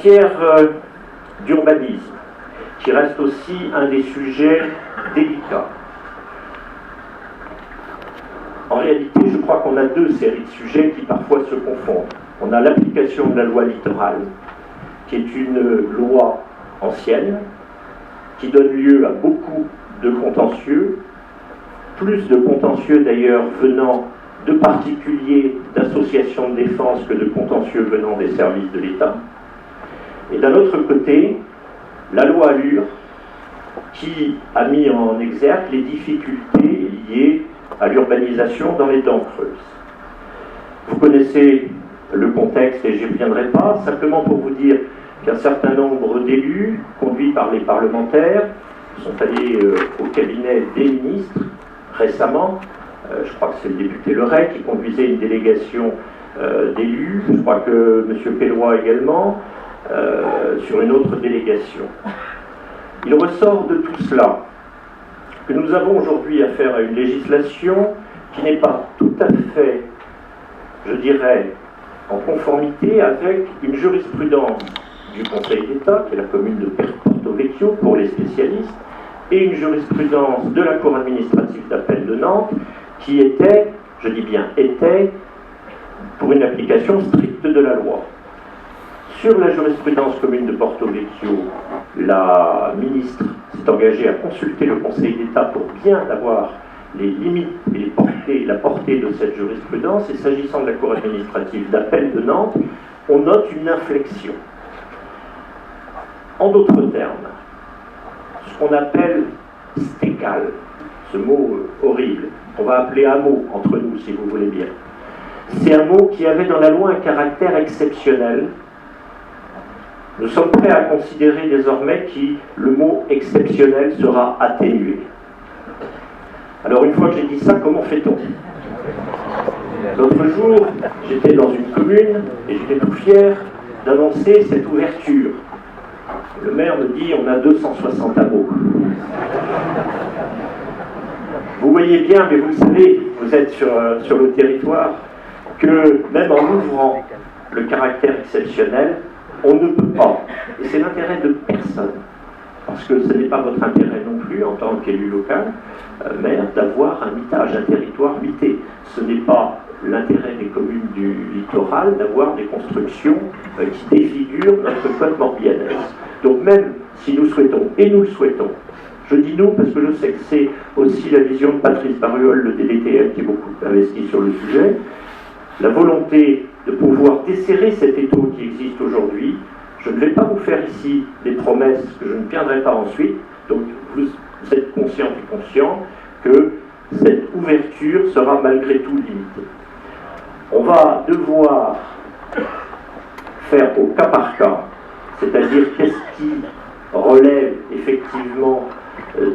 matière d'urbanisme, qui reste aussi un des sujets délicats. En réalité, je crois qu'on a deux séries de sujets qui parfois se confondent. On a l'application de la loi littorale, qui est une loi ancienne, qui donne lieu à beaucoup de contentieux, plus de contentieux d'ailleurs venant de particuliers, d'associations de défense que de contentieux venant des services de l'État. Et d'un autre côté, la loi Allure, qui a mis en exergue les difficultés liées à l'urbanisation dans les dents creuses. Vous connaissez le contexte et j'y reviendrai pas, simplement pour vous dire qu'un certain nombre d'élus, conduits par les parlementaires, sont allés au cabinet des ministres récemment. Je crois que c'est le député Leray qui conduisait une délégation d'élus, je crois que M. Pellois également, sur une autre délégation. Il ressort de tout cela que nous avons aujourd'hui affaire à une législation qui n'est pas tout à fait, je dirais, en conformité avec une jurisprudence du Conseil d'État, qui est la commune de Porto Vecchio pour les spécialistes, et une jurisprudence de la Cour administrative d'appel de Nantes, qui était, je dis bien était, pour une application stricte de la loi. Sur la jurisprudence commune de Porto Vecchio, la ministre s'est engagée à consulter le Conseil d'État pour bien avoir les limites et la portée de cette jurisprudence. Et s'agissant de la Cour administrative d'appel de Nantes, on note une inflexion. En d'autres termes, ce qu'on appelle stécal, ce mot horrible, qu'on va appeler hameau entre nous si vous voulez bien, c'est un mot qui avait dans la loi un caractère exceptionnel. Nous sommes prêts à considérer désormais que le mot exceptionnel sera atténué. Alors une fois que j'ai dit ça, comment fait-on? L'autre jour, j'étais dans une commune et j'étais tout fier d'annoncer cette ouverture. Le maire me dit on a 260 hameaux. Vous voyez bien, mais vous le savez, vous êtes sur le territoire, que même en ouvrant le caractère exceptionnel, on ne peut pas, et c'est l'intérêt de personne, parce que ce n'est pas votre intérêt non plus en tant qu'élu local, maire, d'avoir un mitage, un territoire mité. Ce n'est pas l'intérêt des communes du littoral d'avoir des constructions qui défigurent notre côte morbihannaise. Donc même si nous souhaitons, et nous le souhaitons, je dis nous parce que je sais que c'est aussi la vision de Patrice Baruol, le DDTM, qui est beaucoup investi sur le sujet, la volonté de pouvoir desserrer cet étau qui existe aujourd'hui. Je ne vais pas vous faire ici des promesses que je ne tiendrai pas ensuite, donc vous êtes conscient et conscient que cette ouverture sera malgré tout limitée. On va devoir faire au cas par cas, c'est-à-dire qu'est-ce qui relève effectivement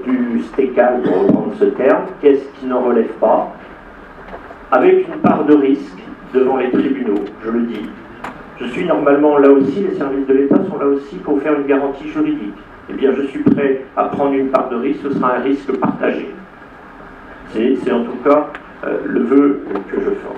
du stécal, pour reprendre ce terme, qu'est-ce qui n'en relève pas, avec une part de risque devant les tribunaux, je le dis. Je suis normalement là aussi, les services de l'État sont là aussi pour faire une garantie juridique. Eh bien, je suis prêt à prendre une part de risque, ce sera un risque partagé. C'est en tout cas le vœu que je forme.